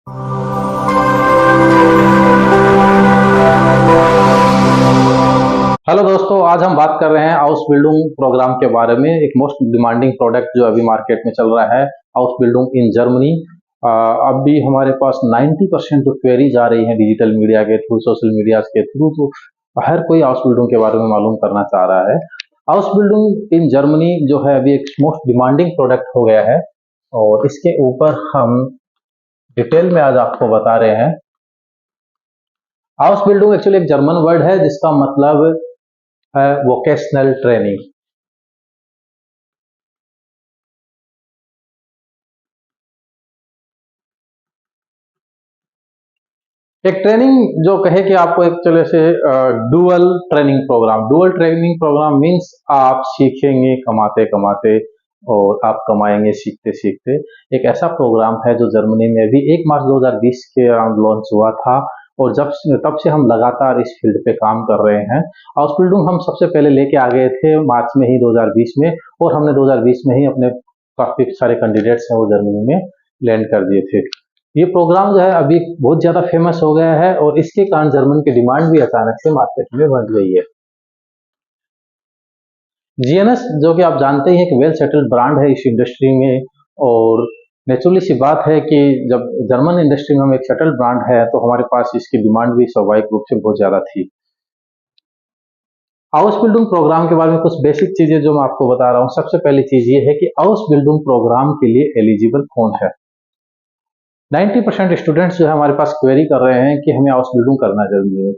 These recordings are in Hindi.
हेलो दोस्तों, आज हम बात कर रहे हैं हाउस बिल्डिंग प्रोग्राम के बारे में। एक मोस्ट डिमांडिंग प्रोडक्ट जो अभी मार्केट में चल रहा है, हाउस बिल्डिंग इन जर्मनी। अभी हमारे पास 90% जो क्वेरीज आ रही हैं डिजिटल मीडिया के थ्रू, सोशल मीडिया के थ्रू, तो हर कोई हाउस बिल्डिंग के बारे में मालूम करना चाह रहा है। हाउस बिल्डिंग इन जर्मनी जो है अभी एक मोस्ट डिमांडिंग प्रोडक्ट हो गया है, और इसके ऊपर हम डिटेल में आज आपको बता रहे हैं। हाउस बिल्डिंग एक्चुअली एक जर्मन वर्ड है जिसका मतलब है वोकेशनल ट्रेनिंग। एक ट्रेनिंग जो कहे कि आपको एक चले से डुअल ट्रेनिंग प्रोग्राम मींस आप सीखेंगे कमाते कमाते, और आप कमाएंगे सीखते सीखते। एक ऐसा प्रोग्राम है जो जर्मनी में भी 1 मार्च 2020 के अराउंड लॉन्च हुआ था, और तब से हम लगातार इस फील्ड पे काम कर रहे हैं। हाउस बिल्डिंग हम सबसे पहले लेके आ गए थे मार्च में ही 2020 में, और हमने 2020 में ही अपने काफी सारे कैंडिडेट्स हैं वो जर्मनी में लैंड कर दिए थे। ये प्रोग्राम जो है अभी बहुत ज्यादा फेमस हो गया है, और इसके कारण जर्मन की डिमांड भी अचानक से मार्केट में बढ़ गई है। जीएनएस जो कि आप जानते ही हैं कि वेल सेटल्ड ब्रांड है इस इंडस्ट्री में, और नेचुरली सी बात है कि जब जर्मन इंडस्ट्री में हम एक सेटल्ड ब्रांड है तो हमारे पास इसकी डिमांड भी स्वाभाविक रूप से बहुत ज्यादा थी। हाउस बिल्डिंग प्रोग्राम के बारे में कुछ बेसिक चीजें जो मैं आपको बता रहा हूँ। सबसे पहली चीज ये है कि हाउस बिल्डिंग प्रोग्राम के लिए एलिजिबल कौन है। 90% स्टूडेंट्स जो है हमारे पास क्वेरी कर रहे हैं कि हमें हाउस बिल्डिंग करना जरूरी है।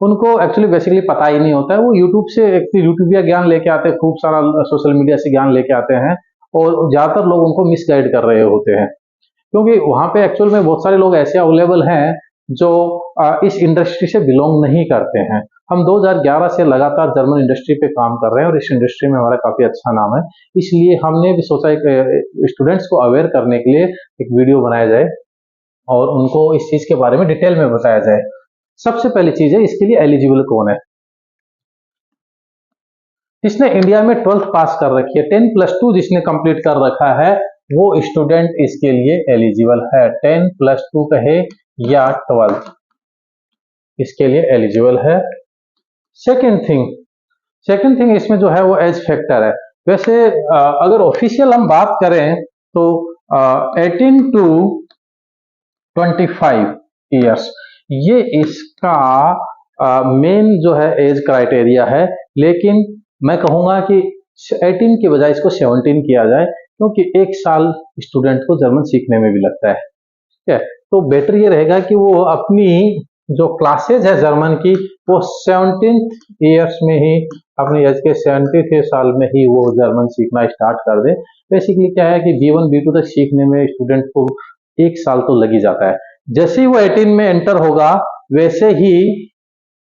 उनको एक्चुअली बेसिकली पता ही नहीं होता है। वो यूट्यूब से एक यूट्यूबिया ज्ञान लेके आते हैं, खूब सारा सोशल मीडिया से ज्ञान लेके आते हैं, और ज्यादातर लोग उनको मिसगाइड कर रहे होते हैं, क्योंकि वहां पे एक्चुअल में बहुत सारे लोग ऐसे अवेलेबल हैं जो इस इंडस्ट्री से बिलोंग नहीं करते हैं। हम 2011 से लगातार जर्मन इंडस्ट्री पे काम कर रहे हैं, और इस इंडस्ट्री में हमारा काफी अच्छा नाम है। इसलिए हमने भी सोचा एक स्टूडेंट्स को अवेयर करने के लिए एक वीडियो बनाया जाए, और उनको इस चीज के बारे में डिटेल में बताया जाए। सबसे पहली चीज है, इसके लिए एलिजिबल कौन है। जिसने इंडिया में 12th पास कर रखी है, 10+2 जिसने कंप्लीट कर रखा है, वो स्टूडेंट इसके लिए एलिजिबल है। 10+2 कहे या 12th, इसके लिए एलिजिबल है। सेकेंड थिंग इसमें जो है वो एज फैक्टर है। वैसे अगर ऑफिशियल हम बात करें तो 18 टू 25 ईयर्स, ये इसका मेन जो है एज क्राइटेरिया है। लेकिन मैं कहूंगा कि 18 की बजाय इसको 17 किया जाए, क्योंकि 1 साल स्टूडेंट को जर्मन सीखने में भी लगता है। ठीक है, तो बेटर ये रहेगा कि वो अपनी जो क्लासेज है जर्मन की, वो 17th ईयर्स में ही, अपनी एज के 70th साल में ही वो जर्मन सीखना स्टार्ट कर दे। बेसिकली क्या है कि B1 B2 तक सीखने में स्टूडेंट को 1 साल तो लग ही जाता है। जैसे ही वो 18 में एंटर होगा, वैसे ही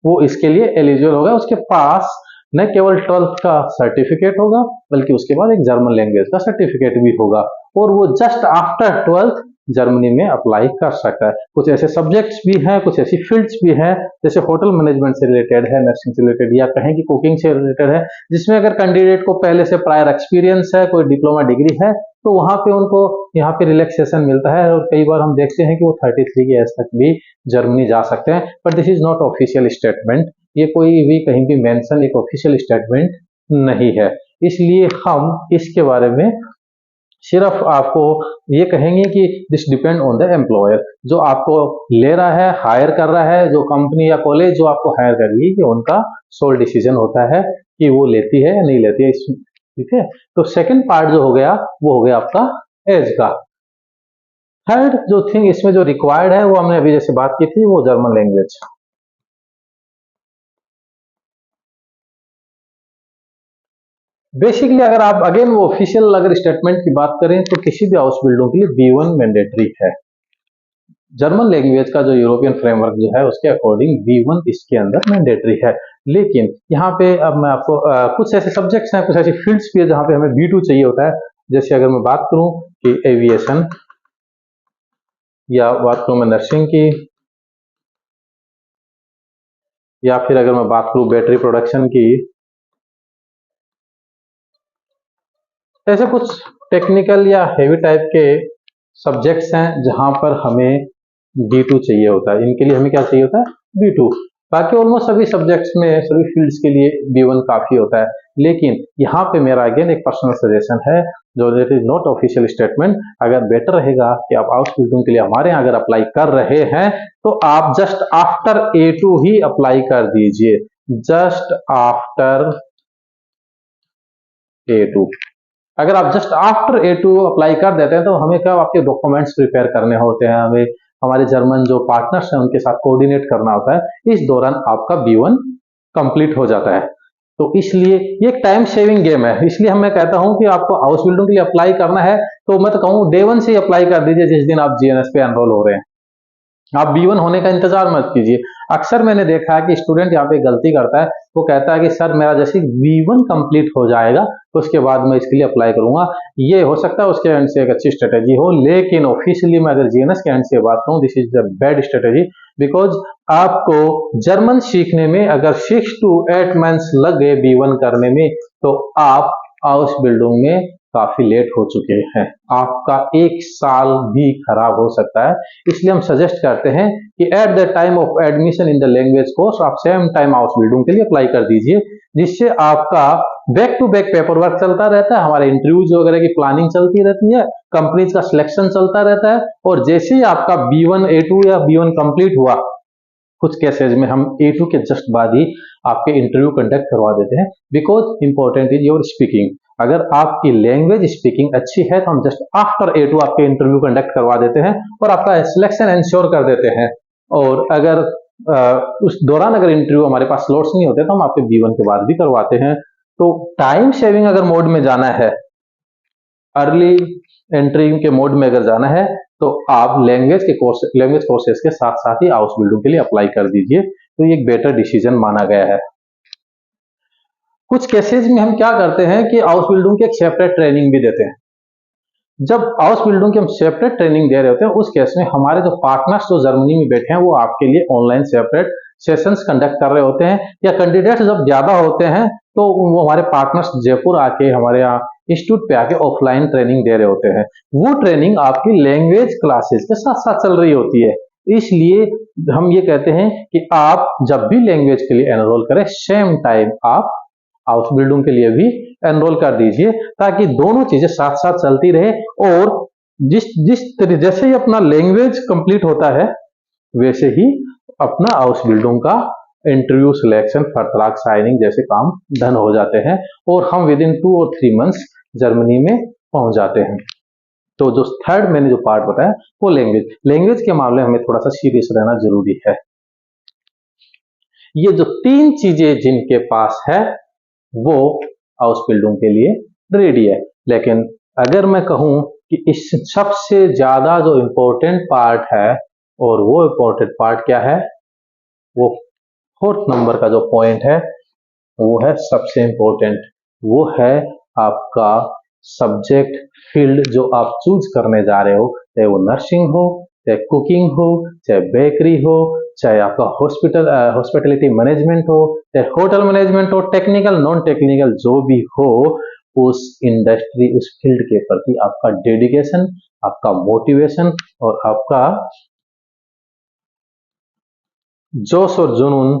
वो इसके लिए एलिजिबल होगा। उसके पास न केवल 12th का सर्टिफिकेट होगा, बल्कि उसके बाद एक जर्मन लैंग्वेज का सर्टिफिकेट भी होगा, और वो जस्ट आफ्टर 12th जर्मनी में अप्लाई कर सकता है। कुछ ऐसे सब्जेक्ट्स भी हैं, कुछ ऐसी फील्ड्स भी हैं, जैसे होटल मैनेजमेंट से रिलेटेड है, नर्सिंग से रिलेटेड, या कहें कि कुकिंग से रिलेटेड है, जिसमें अगर कैंडिडेट को पहले से प्रायर एक्सपीरियंस है, कोई डिप्लोमा डिग्री है, तो वहां पे उनको यहाँ पे रिलैक्सेशन मिलता है। और कई बार हम देखते हैं कि वो 33 की एज तक भी जर्मनी जा सकते हैं। But this is not official statement, ये कोई भी कहीं भी मेंशन एक ऑफिशियल स्टेटमेंट नहीं है। इसलिए हम इसके बारे में सिर्फ आपको ये कहेंगे कि this depend on the employer, जो आपको ले रहा है, हायर कर रहा है, जो कंपनी या कॉलेज जो आपको हायर कर रही है, कि उनका सोल डिसीजन होता है कि वो लेती है या नहीं लेती है। ठीक है, तो सेकंड पार्ट जो हो गया वो हो गया आपका एज का। थर्ड जो थिंग इसमें जो रिक्वायर्ड है, वो हमने अभी जैसे बात की थी, वो जर्मन लैंग्वेज। बेसिकली अगर आप अगेन वो ऑफिशियल अगर स्टेटमेंट की बात करें, तो किसी भी हाउस बिल्डों के लिए B1 मैंडेटरी है। जर्मन लैंग्वेज का जो यूरोपियन फ्रेमवर्क जो है, उसके अकॉर्डिंग B1 इसके अंदर मैंडेटरी है। लेकिन यहाँ पे अब मैं आपको कुछ ऐसे सब्जेक्ट्स हैं, कुछ ऐसी फील्ड्स भी है जहाँ पे हमें B2 चाहिए होता है। जैसे अगर मैं बात करूं कि एविएशन, या बात करूं मैं नर्सिंग की, या फिर अगर मैं बात करूं बैटरी प्रोडक्शन की, ऐसे कुछ टेक्निकल या हेवी टाइप के सब्जेक्ट्स हैं जहां पर हमें B2 चाहिए होता है। इनके लिए हमें क्या चाहिए होता है? B2। बाकी ऑलमोस्ट सभी सब्जेक्ट्स में, सभी फील्ड्स के लिए B1 काफी होता है। लेकिन यहाँ पे मेरा अगेन एक पर्सनल सजेशन है, जो it is not official statement. अगर बेटर रहेगा कि आप हाउस बिल्डिंग के लिए हमारे यहाँ अगर अप्लाई कर रहे हैं तो आप जस्ट आफ्टर A2 ही अप्लाई कर दीजिए, जस्ट आफ्टर A2। अगर आप जस्ट आफ्टर A2 अप्लाई कर देते हैं तो हमें क्या, आपके डॉक्यूमेंट्स प्रिपेयर करने होते हैं, हमें हमारे जर्मन जो पार्टनर्स हैं उनके साथ कोऑर्डिनेट करना होता है। इस दौरान आपका B1 कंप्लीट हो जाता है। तो इसलिए ये एक टाइम सेविंग गेम है। इसलिए मैं कहता हूं कि आपको हाउस बिल्डिंग के लिए अप्लाई करना है तो मैं तो कहूँ डे 1 से ही अप्लाई कर दीजिए, जिस दिन आप GNS पे एनरोल हो रहे हैं। आप B1 होने का इंतजार मत कीजिए। अक्सर मैंने देखा है कि स्टूडेंट यहाँ पे गलती करता है, वो कहता है कि सर मेरा जैसे B1 कंप्लीट हो जाएगा तो उसके बाद मैं इसके लिए अप्लाई करूंगा। ये हो सकता है उसके एंड से एक अच्छी स्ट्रेटेजी हो, लेकिन ऑफिशियली मैं अगर GNS के एंड से बात करूं, this is the bad strategy. Because आपको जर्मन सीखने में अगर 6 to 8 मंथ्स लग गए B1 करने में, तो आप हाउस बिल्डिंग में काफी लेट हो चुके हैं। आपका 1 साल भी खराब हो सकता है। इसलिए हम सजेस्ट करते हैं कि at the time of admission in the language course आप सेम टाइम हाउस बिल्डिंग के लिए अप्लाई कर दीजिए, जिससे आपका back to back paper work चलता रहता है, हमारे इंटरव्यूज वगैरह की प्लानिंग चलती रहती है, कंपनीज का सिलेक्शन चलता रहता है, और जैसे ही आपका B1 A2 या B1 कंप्लीट हुआ, कुछ केसेज में हम A2 के जस्ट बाद ही आपके इंटरव्यू कंडक्ट करवा देते हैं। Because important is your speaking. अगर आपकी लैंग्वेज स्पीकिंग अच्छी है तो हम जस्ट आफ्टर A2 आपके इंटरव्यू कंडक्ट करवा देते हैं और आपका सिलेक्शन इंश्योर कर देते हैं। और अगर उस दौरान अगर इंटरव्यू हमारे पास स्लॉट्स नहीं होते तो हम आपके B1 के बाद भी करवाते हैं। तो टाइम सेविंग अगर मोड में जाना है, अर्ली एंट्री के मोड में अगर जाना है, तो आप लैंग्वेज कोर्सेज के साथ साथ ही हाउस बिल्डिंग के लिए अप्लाई कर दीजिए। तो ये एक बेटर डिसीजन माना गया है। कुछ केसेस में हम क्या करते हैं कि हाउस बिल्डिंग की एक सेपरेट ट्रेनिंग भी देते हैं। जब हाउस बिल्डिंग की हम सेपरेट ट्रेनिंग दे रहे होते हैं, उस केस में हमारे जो पार्टनर्स जो जर्मनी में बैठे हैं वो आपके लिए ऑनलाइन सेपरेट सेशंस कंडक्ट कर रहे होते हैं, या कैंडिडेट्स जब ज्यादा होते हैं तो वो हमारे पार्टनर्स जयपुर आके हमारे यहाँ इंस्टीट्यूट पे आके ऑफलाइन ट्रेनिंग दे रहे होते हैं। वो ट्रेनिंग आपकी लैंग्वेज क्लासेस के साथ साथ चल रही होती है। इसलिए हम ये कहते हैं कि आप जब भी लैंग्वेज के लिए एनरोल करें, सेम टाइम आप हाउस बिल्डिंग के लिए भी एनरोल कर दीजिए, ताकि दोनों चीजें साथ साथ चलती रहे। और जैसे ही अपना लैंग्वेज कंप्लीट होता है, वैसे ही अपना हाउस बिल्डिंग का इंटरव्यू, सिलेक्शन, फर्टलाक साइनिंग जैसे काम डन हो जाते हैं और हम विद इन 2 और 3 मंथ्स जर्मनी में पहुंच जाते हैं। तो जो थर्ड मैंने जो पार्ट बताया वो लैंग्वेज के मामले में हमें थोड़ा सा सीरियस रहना जरूरी है। ये जो 3 चीजें जिनके पास है वो हाउस बिल्डिंग के लिए रेडी है। लेकिन अगर मैं कहूं कि इस सबसे ज्यादा जो इंपॉर्टेंट पार्ट है, और वो इंपॉर्टेंट पार्ट क्या है, वो 4th नंबर का जो पॉइंट है वो है सबसे इंपॉर्टेंट, वो है आपका सब्जेक्ट फील्ड जो आप चूज करने जा रहे हो, चाहे वो नर्सिंग हो, चाहे कुकिंग हो, चाहे बेकरी हो, चाहे आपका हॉस्पिटलिटी मैनेजमेंट हो, चाहे होटल मैनेजमेंट हो, टेक्निकल नॉन टेक्निकल जो भी हो, उस इंडस्ट्री, उस फील्ड के प्रति आपका डेडिकेशन, आपका मोटिवेशन और आपका जोश और जुनून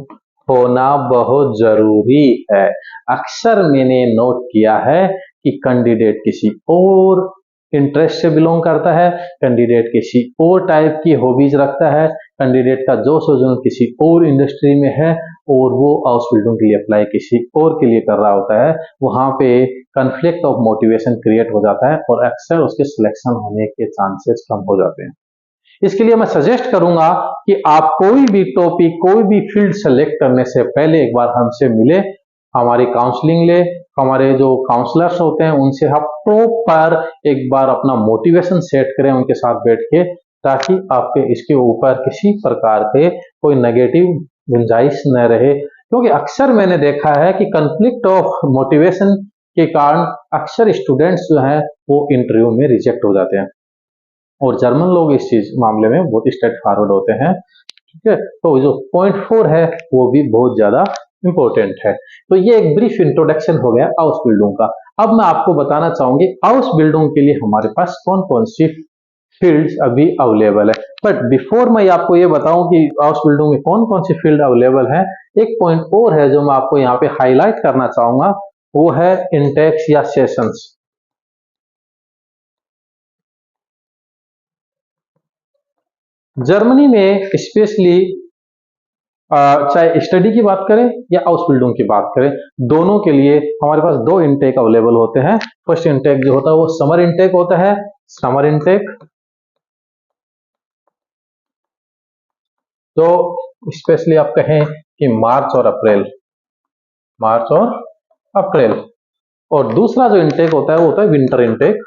होना बहुत जरूरी है। अक्सर मैंने नोट किया है कि कैंडिडेट किसी और इंटरेस्ट से बिलोंग करता है, कैंडिडेट किसी और टाइप की हॉबीज रखता है, कैंडिडेट का जोश और जुनून किसी और इंडस्ट्री में है और वो हाउस बिल्डिंग के लिए अप्लाई किसी और के लिए कर रहा होता है। वहां पे कन्फ्लिक्ट ऑफ मोटिवेशन क्रिएट हो जाता है और अक्सर उसके सिलेक्शन होने के चांसेस कम हो जाते हैं। इसके लिए मैं सजेस्ट करूंगा कि आप कोई भी टॉपिक, कोई भी फील्ड सेलेक्ट करने से पहले एक बार हमसे मिले, हमारी काउंसलिंग ले, हमारे जो काउंसलर्स होते हैं उनसे आप प्रॉपर एक बार अपना मोटिवेशन सेट करें उनके साथ बैठ के, ताकि आपके इसके ऊपर किसी प्रकार के कोई नेगेटिव गुंजाइश न रहे। क्योंकि अक्सर मैंने देखा है कि कन्फ्लिक्ट ऑफ मोटिवेशन के कारण अक्सर स्टूडेंट्स जो हैं वो इंटरव्यू में रिजेक्ट हो जाते हैं, और जर्मन लोग इस चीज मामले में बहुत स्ट्रेट फॉरवर्ड होते हैं। ठीक है, तो जो पॉइंट 4 है वो भी बहुत ज्यादा इंपॉर्टेंट है। तो ये एक ब्रीफ इंट्रोडक्शन हो गया हाउस बिल्डिंग का। अब मैं आपको बताना चाहूंगी हाउस बिल्डिंग के लिए हमारे पास कौन कौन सी फील्ड्स अभी अवेलेबल है। बट बिफोर मैं आपको ये बताऊं कि आउसबिल्डिंग में कौन कौन सी फील्ड अवेलेबल है, एक पॉइंट और है जो मैं आपको यहाँ पे हाईलाइट करना चाहूंगा, वो है इंटेक्स या सेशंस। जर्मनी में स्पेशली चाहे स्टडी की बात करें या आउसबिल्डिंग की बात करें, दोनों के लिए हमारे पास दो इंटेक अवेलेबल होते हैं। फर्स्ट इंटेक जो होता है वो समर इंटेक होता है। समर इंटेक तो स्पेशली आप कहें कि मार्च और अप्रैल, मार्च और अप्रैल। और दूसरा जो इंटेक होता है वो होता है विंटर इंटेक,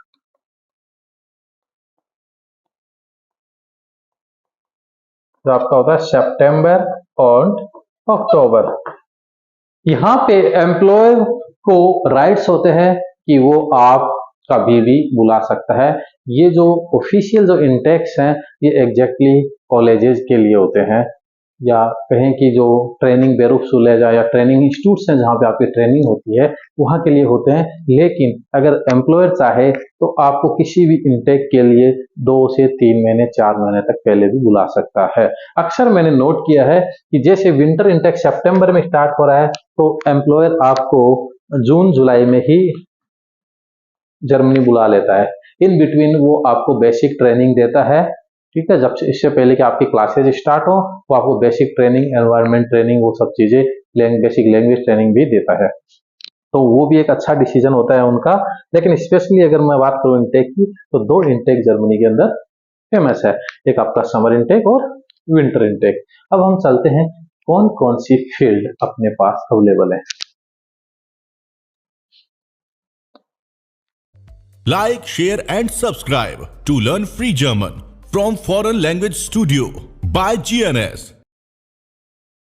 जो आपका होता है सितंबर और अक्टूबर। यहाँ पे एम्प्लॉयर को राइट्स होते हैं कि वो आप कभी भी बुला सकता है। ये जो ऑफिशियल जो इंटेक्स हैं ये एग्जैक्टली कॉलेजेस के लिए होते हैं, या कहें कि जो ट्रेनिंग बेरुखसुलेजा या ट्रेनिंग इंस्टीट्यूट्स हैं जहाँ पे आपकी ट्रेनिंग होती है वहाँ के लिए होते हैं। लेकिन अगर एम्प्लॉयर चाहे तो आपको किसी भी इंटेक के लिए 2 से 3 महीने 4 महीने तक पहले भी बुला सकता है। अक्सर मैंने नोट किया है कि जैसे विंटर इंटेक सितंबर में स्टार्ट हो रहा है तो एम्प्लॉयर आपको जून जुलाई में ही जर्मनी बुला लेता है। इन बिटवीन वो आपको बेसिक ट्रेनिंग देता है, ठीक है। जब से इससे पहले कि आपकी क्लासेज स्टार्ट हो वो आपको बेसिक ट्रेनिंग, एनवायरनमेंट ट्रेनिंग, वो सब चीजें, बेसिक लैंग्वेज ट्रेनिंग भी देता है। तो वो भी एक अच्छा डिसीजन होता है उनका। लेकिन स्पेशली अगर मैं बात करूं इंटेक की, तो 2 इंटेक जर्मनी के अंदर फेमस है, एक आपका समर इंटेक और विंटर इंटेक। अब हम चलते हैं कौन कौन सी फील्ड अपने पास अवेलेबल है। Like, share and subscribe to learn free German from Foreign Language Studio by GNS.